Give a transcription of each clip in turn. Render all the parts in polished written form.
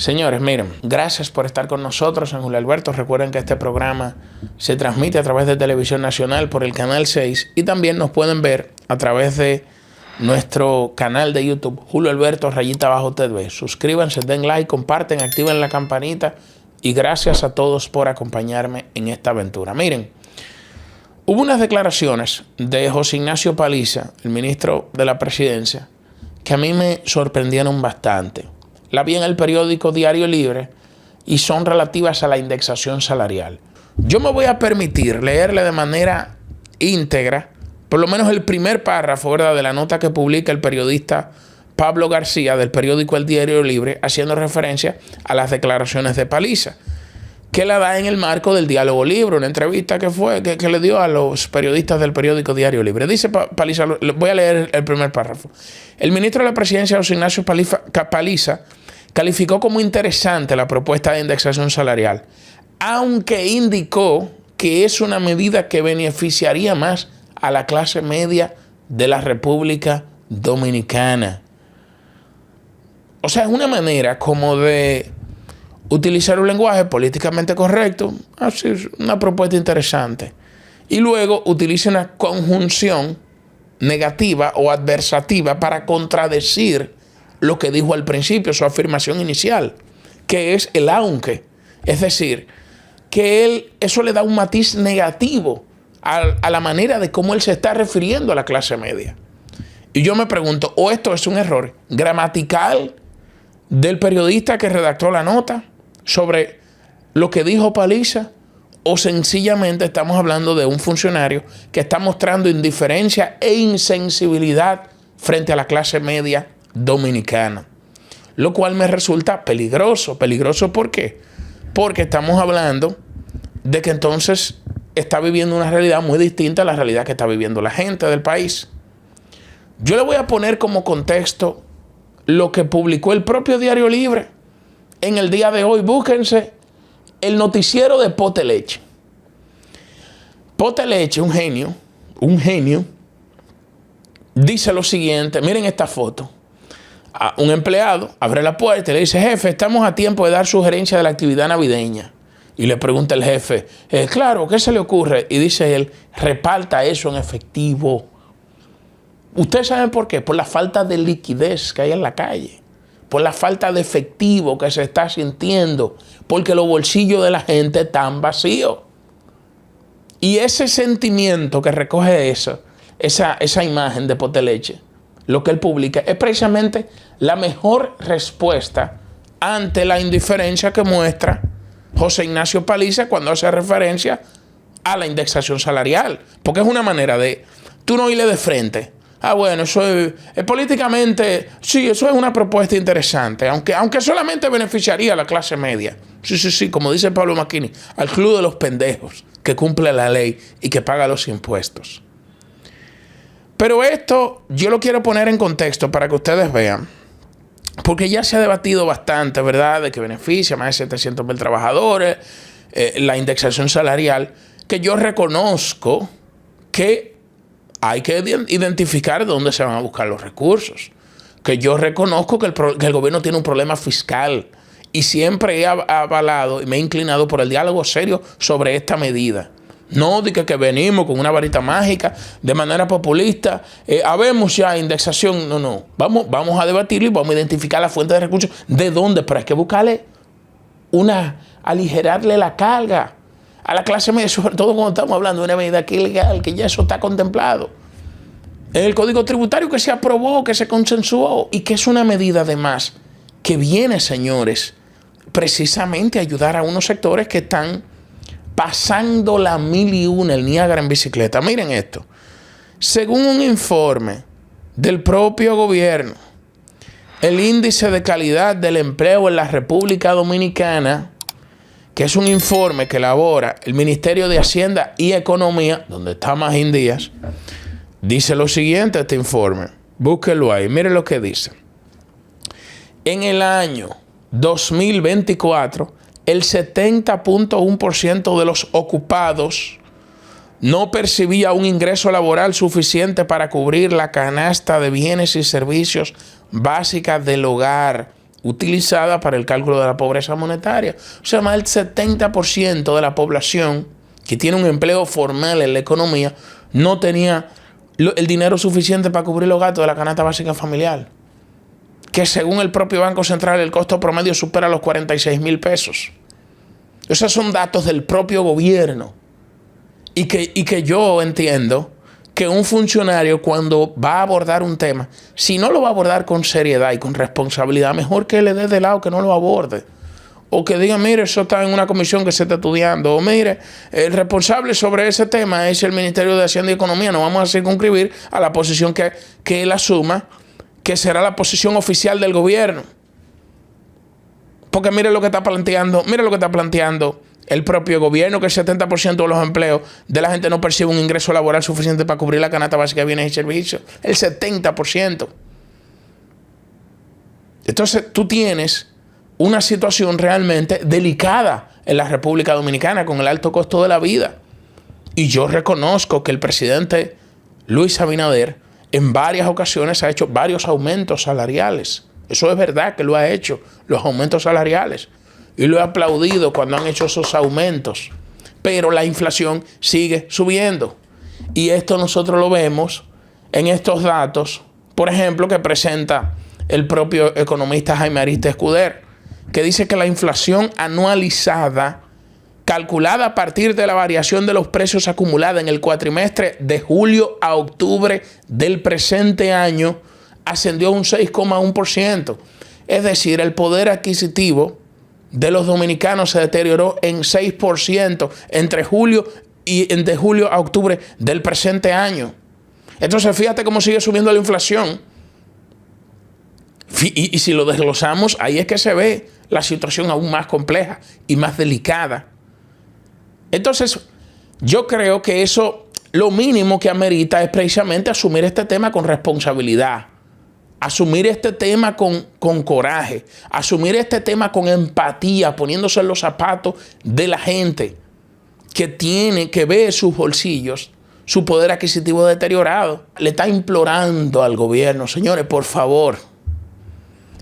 Señores, miren, gracias por estar con nosotros en Julio Alberto. Recuerden que este programa se transmite a través de Televisión Nacional por el Canal 6 y también nos pueden ver a través de nuestro canal de YouTube, Julio Alberto _TV. Suscríbanse, den like, comparten, activen la campanita y gracias a todos por acompañarme en esta aventura. Miren, hubo unas declaraciones de José Ignacio Paliza, el ministro de la Presidencia, que a mí me sorprendieron bastante. La vi en el periódico Diario Libre y son relativas a la indexación salarial. Yo me voy a permitir leerle de manera íntegra, por lo menos el primer párrafo, ¿verdad?, de la nota que publica el periodista Pablo García del periódico El Diario Libre, haciendo referencia a las declaraciones de Paliza, que la da en el marco del Diálogo Libre, una entrevista que le dio a los periodistas del periódico Diario Libre. Dice Paliza, voy a leer el primer párrafo. El ministro de la Presidencia, José Ignacio Paliza, calificó como interesante la propuesta de indexación salarial, aunque indicó que es una medida que beneficiaría más a la clase media de la República Dominicana. O sea, es una manera como de utilizar un lenguaje políticamente correcto, así es una propuesta interesante, y luego utiliza una conjunción negativa o adversativa para contradecir lo que dijo al principio, su afirmación inicial, que es el aunque. Es decir, que eso le da un matiz negativo a la manera de cómo él se está refiriendo a la clase media. Y yo me pregunto, ¿o esto es un error gramatical del periodista que redactó la nota sobre lo que dijo Paliza? ¿O sencillamente estamos hablando de un funcionario que está mostrando indiferencia e insensibilidad frente a la clase media dominicana? Lo cual me resulta peligroso. ¿Peligroso por qué? Porque estamos hablando de que entonces está viviendo una realidad muy distinta a la realidad que está viviendo la gente del país. Yo le voy a poner como contexto lo que publicó el propio Diario Libre en el día de hoy. Búsquense el noticiero de Pote Leche. Pote Leche, un genio, dice lo siguiente. Miren esta foto. Un empleado abre la puerta y le dice: jefe, estamos a tiempo de dar sugerencia de la actividad navideña. Y le pregunta el jefe: claro, ¿qué se le ocurre? Y dice él: reparta eso en efectivo. ¿Ustedes saben por qué? Por la falta de liquidez que hay en la calle, por la falta de efectivo que se está sintiendo, porque los bolsillos de la gente están vacíos. Y ese sentimiento que recoge esa imagen de Pote Leche, lo que él publica, es precisamente la mejor respuesta ante la indiferencia que muestra José Ignacio Paliza cuando hace referencia a la indexación salarial. Porque es una manera de tú no irle de frente. Bueno, eso es políticamente, sí, eso es una propuesta interesante, aunque solamente beneficiaría a la clase media. Sí, como dice Pablo Macchini, al club de los pendejos que cumple la ley y que paga los impuestos. Pero esto yo lo quiero poner en contexto para que ustedes vean, porque ya se ha debatido bastante, ¿verdad?, de que beneficia a más de 700,000 trabajadores, la indexación salarial, que yo reconozco que hay que identificar dónde se van a buscar los recursos, que yo reconozco que el gobierno tiene un problema fiscal y siempre he avalado y me he inclinado por el diálogo serio sobre esta medida. No de que venimos con una varita mágica de manera populista. Habemos ya indexación. No. Vamos a debatirlo y vamos a identificar la fuente de recursos. ¿De dónde? Pero hay que buscarle aligerarle la carga a la clase media, sobre todo cuando estamos hablando de una medida que es ilegal, que ya eso está contemplado en el Código Tributario, que se aprobó, que se consensuó y que es una medida además que viene, señores, precisamente a ayudar a unos sectores que están pasando la 1001, el Niágara en bicicleta. Miren esto. Según un informe del propio gobierno, el índice de calidad del empleo en la República Dominicana, que es un informe que elabora el Ministerio de Hacienda y Economía, donde está Magín Díaz, dice lo siguiente este informe. Búsquelo ahí. Miren lo que dice. En el año 2024, el 70.1% de los ocupados no percibía un ingreso laboral suficiente para cubrir la canasta de bienes y servicios básicas del hogar utilizada para el cálculo de la pobreza monetaria. O sea, más del 70% de la población que tiene un empleo formal en la economía no tenía el dinero suficiente para cubrir los gastos de la canasta básica familiar, que según el propio Banco Central el costo promedio supera los 46,000 pesos. Esos son datos del propio gobierno. Y que yo entiendo que un funcionario, cuando va a abordar un tema, si no lo va a abordar con seriedad y con responsabilidad, mejor que le dé de lado, que no lo aborde. O que diga, mire, eso está en una comisión que se está estudiando. O mire, el responsable sobre ese tema es el Ministerio de Hacienda y Economía. No vamos a circunscribir a la posición que él asuma, que será la posición oficial del gobierno. Porque mire lo que está planteando el propio gobierno, que el 70% de los empleos de la gente no percibe un ingreso laboral suficiente para cubrir la canasta básica de bienes y servicios. El 70%. Entonces tú tienes una situación realmente delicada en la República Dominicana con el alto costo de la vida. Y yo reconozco que el presidente Luis Abinader en varias ocasiones ha hecho varios aumentos salariales. Eso es verdad que lo ha hecho, los aumentos salariales. Y lo he aplaudido cuando han hecho esos aumentos. Pero la inflación sigue subiendo. Y esto nosotros lo vemos en estos datos, por ejemplo, que presenta el propio economista Jaime Ariste Escuder, que dice que la inflación anualizada, calculada a partir de la variación de los precios acumulada en el cuatrimestre de julio a octubre del presente año, ascendió a un 6,1%. Es decir, el poder adquisitivo de los dominicanos se deterioró en 6% entre julio a octubre del presente año. Entonces, fíjate cómo sigue subiendo la inflación. Y si lo desglosamos, ahí es que se ve la situación aún más compleja y más delicada. Entonces, yo creo que eso, lo mínimo que amerita es precisamente asumir este tema con responsabilidad. Asumir este tema con coraje, asumir este tema con empatía, poniéndose en los zapatos de la gente que ve sus bolsillos, su poder adquisitivo deteriorado. Le está implorando al gobierno, señores, por favor.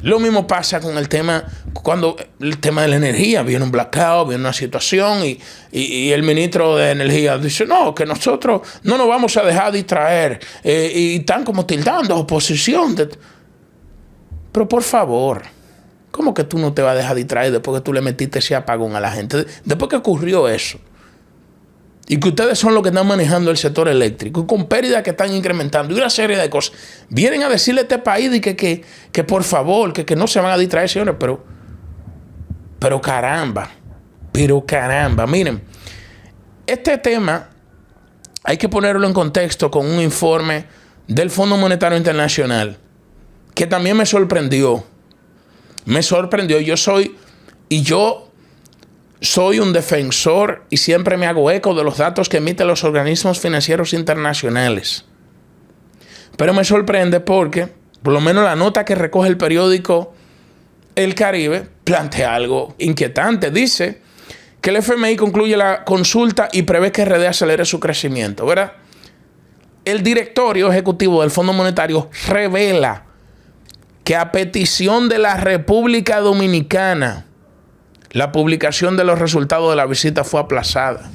Lo mismo pasa con el tema, cuando el tema de la energía, viene un blackout, viene una situación y el ministro de Energía dice, no, que nosotros no nos vamos a dejar distraer, y están como tildando oposición. Pero por favor, ¿cómo que tú no te vas a dejar distraer después que tú le metiste ese apagón a la gente? Después que ocurrió eso, y que ustedes son los que están manejando el sector eléctrico, y con pérdidas que están incrementando, y una serie de cosas, vienen a decirle a este país que por favor, que no se van a distraer, señores, pero caramba, miren, este tema hay que ponerlo en contexto con un informe del Fondo Monetario Internacional, que también me sorprendió. Yo soy un defensor y siempre me hago eco de los datos que emiten los organismos financieros internacionales. Pero me sorprende porque, por lo menos la nota que recoge el periódico El Caribe, plantea algo inquietante. Dice que el FMI concluye la consulta y prevé que RD acelere su crecimiento, ¿verdad? El directorio ejecutivo del Fondo Monetario revela que a petición de la República Dominicana, la publicación de los resultados de la visita fue aplazada.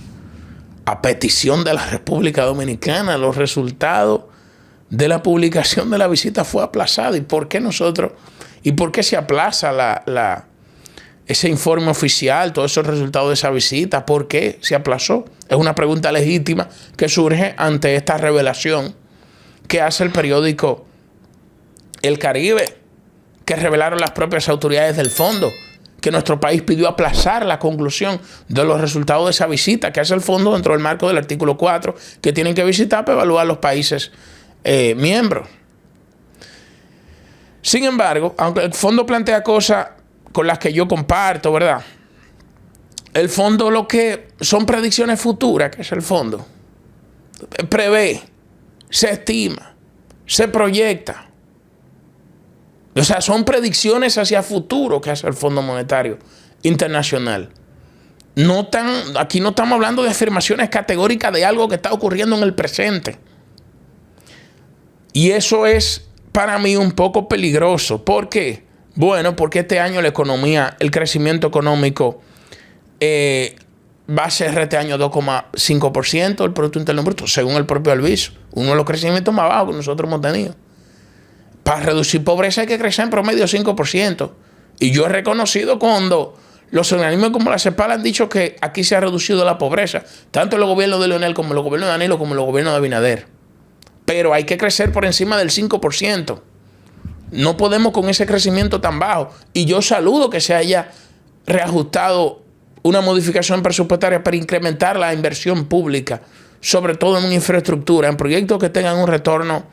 A petición de la República Dominicana, los resultados de la publicación de la visita fue aplazada. ¿Y por qué se aplaza ese informe oficial, todos esos resultados de esa visita? ¿Por qué se aplazó? Es una pregunta legítima que surge ante esta revelación que hace el periódico El Caribe, que revelaron las propias autoridades del fondo, que nuestro país pidió aplazar la conclusión de los resultados de esa visita que hace el fondo dentro del marco del artículo 4, que tienen que visitar para evaluar los países miembros. Sin embargo, aunque el fondo plantea cosas con las que yo comparto, ¿verdad? El fondo lo que son predicciones futuras, que es el fondo. Prevé, se estima, se proyecta. O sea, son predicciones hacia futuro que hace el Fondo Monetario Internacional. Aquí no estamos hablando de afirmaciones categóricas de algo que está ocurriendo en el presente. Y eso es para mí un poco peligroso. ¿Por qué? Bueno, porque este año la economía, el crecimiento económico va a ser este año 2,5% del Producto Interno Bruto, según el propio Alviso. Uno de los crecimientos más bajos que nosotros hemos tenido. Para reducir pobreza hay que crecer en promedio 5%. Y yo he reconocido cuando los organismos como la CEPAL han dicho que aquí se ha reducido la pobreza, tanto en los gobiernos de Leonel como en los gobiernos de Danilo como en los gobiernos de Abinader. Pero hay que crecer por encima del 5%. No podemos con ese crecimiento tan bajo. Y yo saludo que se haya reajustado una modificación presupuestaria para incrementar la inversión pública, sobre todo en infraestructura, en proyectos que tengan un retorno,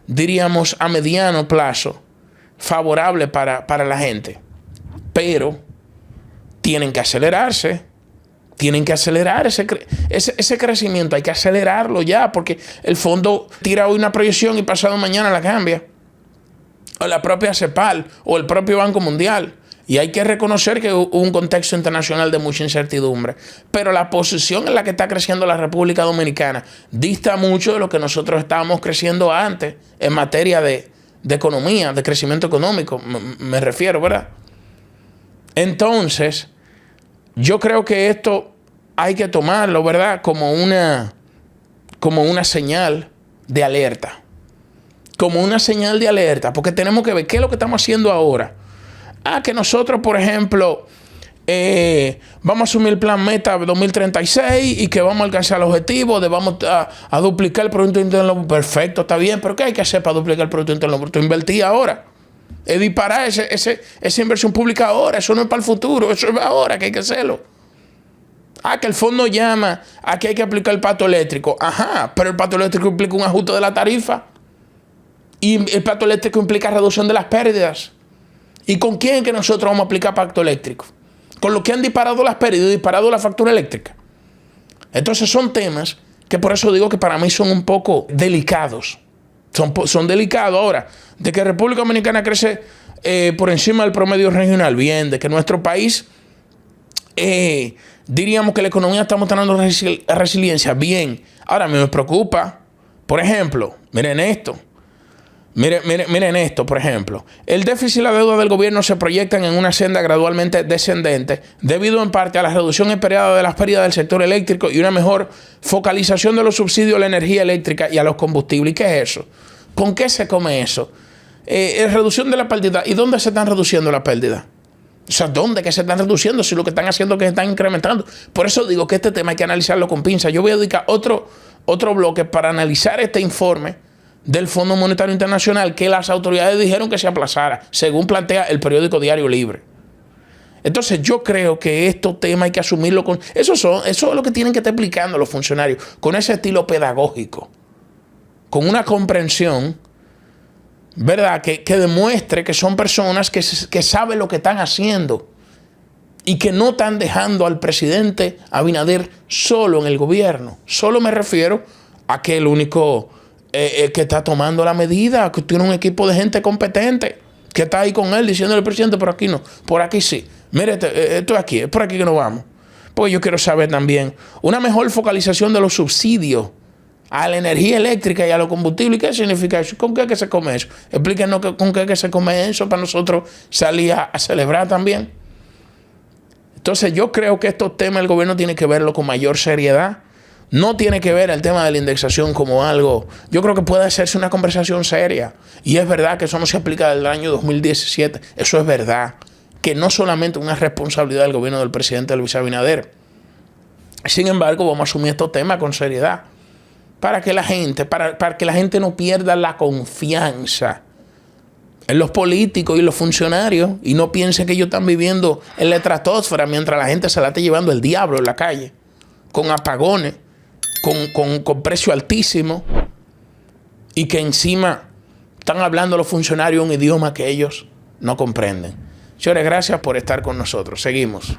diríamos, a mediano plazo, favorable para la gente. Pero tienen que acelerarse. Tienen que acelerar ese crecimiento. Hay que acelerarlo ya, porque el fondo tira hoy una proyección y pasado mañana la cambia. O la propia CEPAL o el propio Banco Mundial. Y hay que reconocer que hubo un contexto internacional de mucha incertidumbre. Pero la posición en la que está creciendo la República Dominicana dista mucho de lo que nosotros estábamos creciendo antes en materia de economía, de crecimiento económico, me refiero, ¿verdad? Entonces, yo creo que esto hay que tomarlo, ¿verdad? Como una señal de alerta. Como una señal de alerta, porque tenemos que ver qué es lo que estamos haciendo ahora. Que nosotros, por ejemplo, vamos a asumir el plan Meta 2036 y que vamos a alcanzar el objetivo de vamos a duplicar el Producto Interno. Perfecto, está bien, pero ¿qué hay que hacer para duplicar el Producto Interno Bruto? Invertir ahora. Es disparar esa inversión pública ahora. Eso no es para el futuro, eso es ahora que hay que hacerlo. Que el fondo llama a que hay que aplicar el pacto eléctrico. Ajá, pero el pacto eléctrico implica un ajuste de la tarifa. Y el pacto eléctrico implica reducción de las pérdidas. ¿Y con quién que nosotros vamos a aplicar pacto eléctrico? Con los que han disparado las pérdidas y disparado la factura eléctrica. Entonces son temas que por eso digo que para mí son un poco delicados. Son delicados. Ahora, de que República Dominicana crece por encima del promedio regional, bien. De que nuestro país, diríamos que la economía está mostrando resiliencia, bien. Ahora, a mí me preocupa, por ejemplo, miren esto. Miren esto, por ejemplo. El déficit y la deuda del gobierno se proyectan en una senda gradualmente descendente debido en parte a la reducción esperada de las pérdidas del sector eléctrico y una mejor focalización de los subsidios a la energía eléctrica y a los combustibles. ¿Y qué es eso? ¿Con qué se come eso? Reducción de la pérdida. ¿Y dónde se están reduciendo la pérdida? O sea, ¿dónde que se están reduciendo? Si lo que están haciendo es que se están incrementando. Por eso digo que este tema hay que analizarlo con pinzas. Yo voy a dedicar otro bloque para analizar este informe del Fondo Monetario Internacional que las autoridades dijeron que se aplazara, según plantea el periódico Diario Libre. Entonces yo creo que estos temas hay que asumirlo con... Eso es lo que tienen que estar explicando los funcionarios, con ese estilo pedagógico, con una comprensión, ¿verdad? Que demuestre que son personas que saben lo que están haciendo y que no están dejando al presidente Abinader solo en el gobierno. Solo me refiero a que el único... que está tomando la medida, que tiene un equipo de gente competente, que está ahí con él diciéndole al presidente, por aquí no, por aquí sí. Mire, esto es aquí, es por aquí que nos vamos. Pues yo quiero saber también una mejor focalización de los subsidios a la energía eléctrica y a los combustibles. ¿Qué significa eso? ¿Con qué que se come eso? Explíquenos con qué que se come eso para nosotros salir a celebrar también. Entonces yo creo que estos temas el gobierno tiene que verlo con mayor seriedad. No tiene que ver el tema de la indexación como algo... Yo creo que puede hacerse una conversación seria. Y es verdad que eso no se aplica desde el año 2017. Eso es verdad. Que no solamente una responsabilidad del gobierno del presidente Luis Abinader. Sin embargo, vamos a asumir estos temas con seriedad. Para que la gente no pierda la confianza en los políticos y los funcionarios. Y no piense que ellos están viviendo en la estratosfera mientras la gente se la está llevando el diablo en la calle. Con apagones. Con precio altísimo y que encima están hablando los funcionarios un idioma que ellos no comprenden. Señores, gracias por estar con nosotros. Seguimos.